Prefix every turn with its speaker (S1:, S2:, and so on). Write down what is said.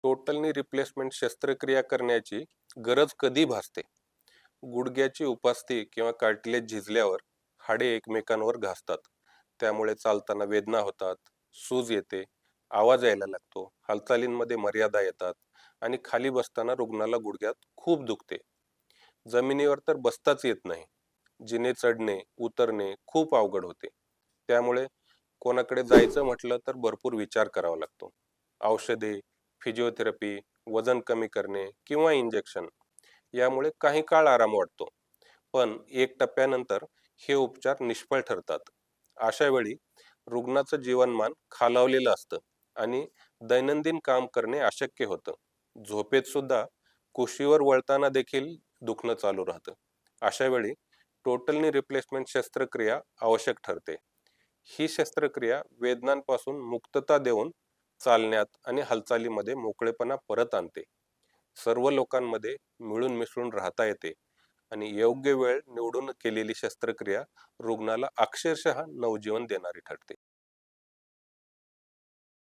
S1: Total knee replacement शस्त्रक्रिया करण्याची गरज कधी भासते? गुडघ्याची उपास्थी किंवा कार्टिलेज झिजल्यावर हाडे एकमेकांवर घासतात. त्यामुळे चालताना वेदना होतात, सूज येते, आवाज यायला लागतो, हालचालींमध्ये मर्यादा येतात आणि खाली बसताना रुग्णाला गुडघ्यात खूप दुखते. जमिनीवर तर बसताच येत नाही. जिने चढणे, उतरणे खूप अवघड होते. त्यामुळे कोणाकडे जायचं म्हटलं तर भरपूर विचार करावा लागतो. औषधे, फिजिओथेरपी, वजन कमी करणे किंवा इंजेक्शन यामुळे काही काळ आराम वाटतो. पण एक टप्प्यानंतर हे उपचार निष्फळ ठरतात. अशा वेळी रुग्णाचं जीवनमान खालावलेलं असतं आणि दैनंदिन काम करणे अशक्य होतं. झोपेत सुद्धा कुशीवर वळताना देखील दुखणं चालू राहतं. अशा वेळी टोटल नी रिप्लेसमेंट शस्त्रक्रिया आवश्यक ठरते. ही शस्त्रक्रिया वेदनांपासून मुक्तता देऊन चालण्यात आणि हालचालीमध्ये मोकळेपणा परत आणते. सर्व लोकांमध्ये मिळून मिसळून राहता येते आणि योग्य वेळ निवडून केलेली शस्त्रक्रिया रुग्णाला अक्षरशः नवजीवन देणारी ठरते.